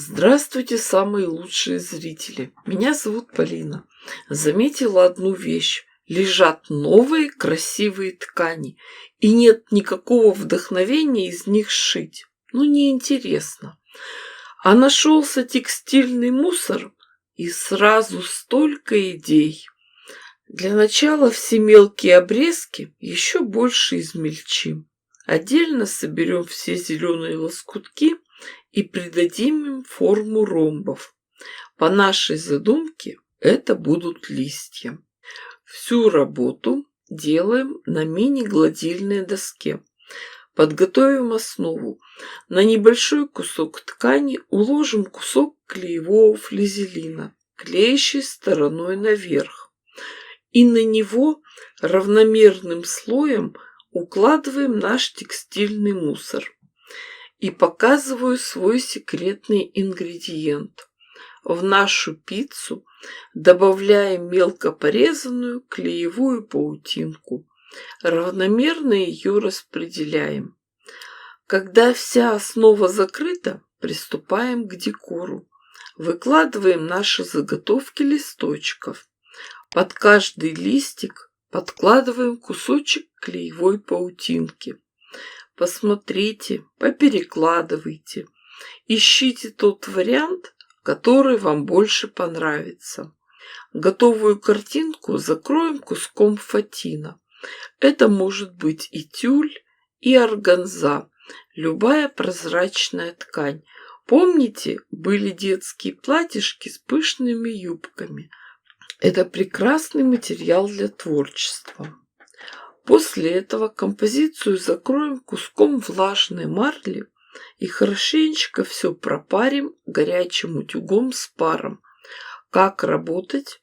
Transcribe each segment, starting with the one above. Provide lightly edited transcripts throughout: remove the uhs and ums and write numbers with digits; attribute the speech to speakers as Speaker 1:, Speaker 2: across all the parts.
Speaker 1: Здравствуйте, самые лучшие зрители! Меня зовут Полина. Заметила одну вещь. Лежат новые красивые ткани, и нет никакого вдохновения из них сшить. Неинтересно. А нашелся текстильный мусор, и сразу столько идей. Для начала все мелкие обрезки еще больше измельчим. Отдельно соберем все зеленые лоскутки и придадим им форму ромбов. По нашей задумке это будут листья. Всю работу делаем на мини-гладильной доске. Подготовим основу. На небольшой кусок ткани уложим кусок клеевого флизелина, клеящей стороной наверх. И на него равномерным слоем укладываем наш текстильный мусор. И показываю свой секретный ингредиент. В нашу пиццу добавляем мелко порезанную клеевую паутинку. Равномерно ее распределяем. Когда вся основа закрыта, приступаем к декору. Выкладываем наши заготовки листочков. Под каждый листик подкладываем кусочек клеевой паутинки. Посмотрите, поперекладывайте. Ищите тот вариант, который вам больше понравится. Готовую картинку закроем куском фатина. Это может быть и тюль, и органза, любая прозрачная ткань. Помните, были детские платьишки с пышными юбками? Это прекрасный материал для творчества. После этого композицию закроем куском влажной марли и хорошенечко все пропарим горячим утюгом с паром. Как работать?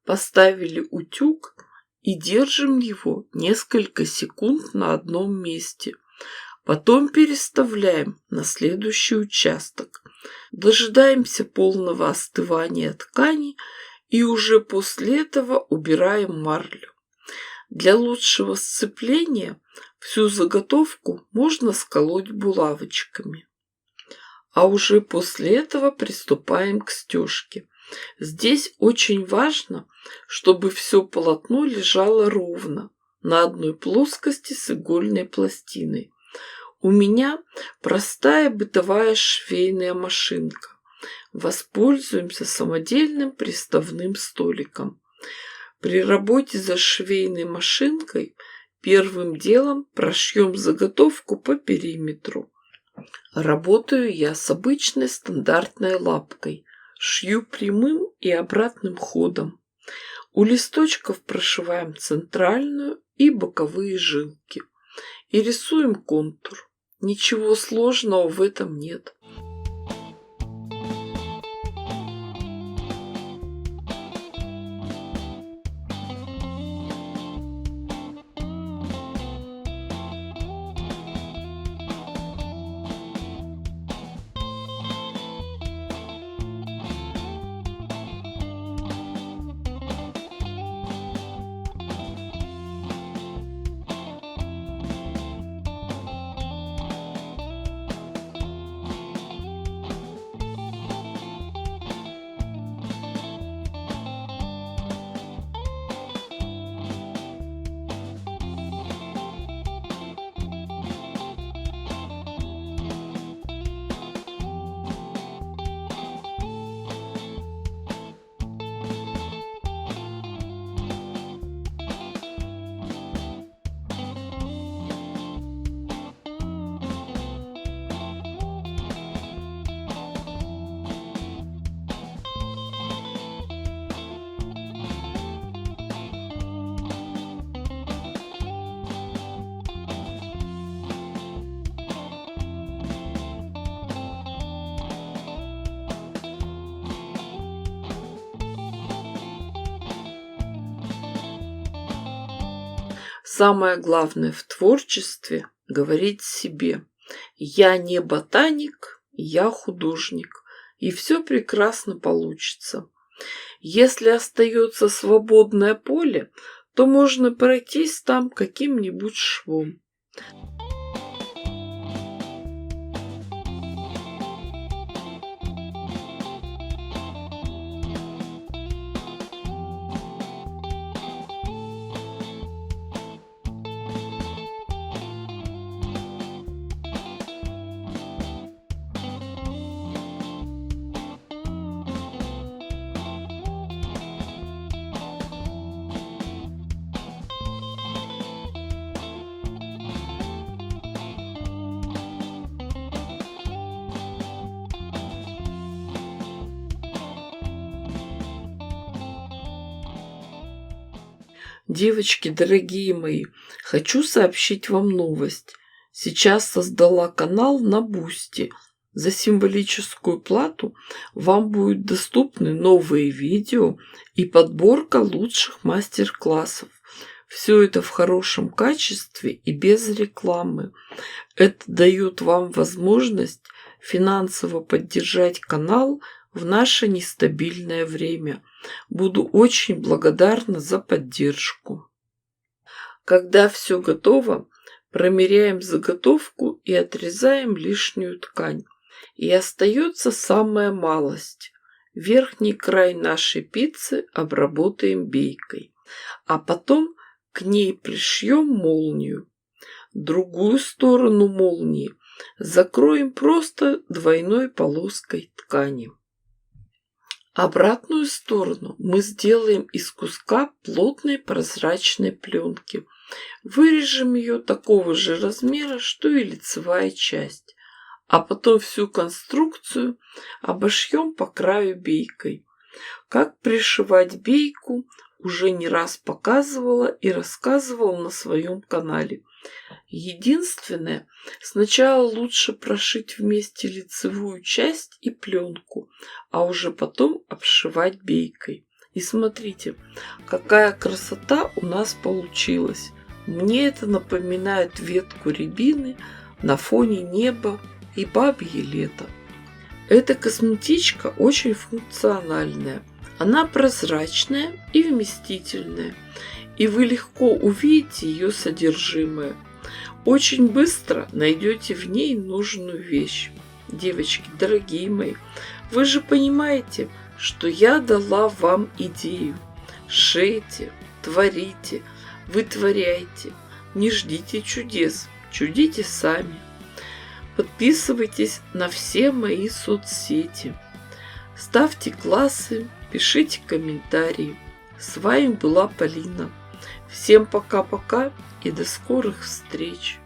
Speaker 1: Поставили утюг и держим его несколько секунд на одном месте. Потом переставляем на следующий участок. Дожидаемся полного остывания ткани и уже после этого убираем марлю. Для лучшего сцепления всю заготовку можно сколоть булавочками. А уже после этого приступаем к стежке. Здесь очень важно, чтобы все полотно лежало ровно, на одной плоскости с игольной пластиной. У меня простая бытовая швейная машинка. Воспользуемся самодельным приставным столиком. При работе за швейной машинкой первым делом прошьем заготовку по периметру. Работаю я с обычной стандартной лапкой. Шью прямым и обратным ходом. У листочков прошиваем центральную и боковые жилки. И рисуем контур. Ничего сложного в этом нет. Самое главное в творчестве – говорить себе: я не ботаник, я художник, и все прекрасно получится. Если остается свободное поле, то можно пройтись там каким-нибудь швом. Девочки, дорогие мои, хочу сообщить вам новость. Сейчас создала канал на Бусти. За символическую плату вам будут доступны новые видео и подборка лучших мастер-классов. Все это в хорошем качестве и без рекламы. Это дает вам возможность финансово поддержать канал в наше нестабильное время. Буду очень благодарна за поддержку. Когда все готово, промеряем заготовку и отрезаем лишнюю ткань. И остается самая малость. Верхний край нашей пиццы обработаем бейкой, а потом к ней пришьем молнию. Другую сторону молнии закроем просто двойной полоской ткани. Обратную сторону мы сделаем из куска плотной прозрачной пленки. Вырежем ее такого же размера, что и лицевая часть. А потом всю конструкцию обошьем по краю бейкой. Как пришивать бейку уже не раз показывала и рассказывала на своем канале. Единственное, сначала лучше прошить вместе лицевую часть и пленку, а уже потом обшивать бейкой. И смотрите, какая красота у нас получилась. Мне это напоминает ветку рябины на фоне неба и бабье лето. Эта косметичка очень функциональная. Она прозрачная и вместительная, и вы легко увидите ее содержимое. Очень быстро найдете в ней нужную вещь. Девочки, дорогие мои, вы же понимаете, что я дала вам идею. Шейте, творите, вытворяйте. Не ждите чудес, чудите сами. Подписывайтесь на все мои соцсети. Ставьте классы, пишите комментарии. С вами была Полина. Всем пока-пока и до скорых встреч.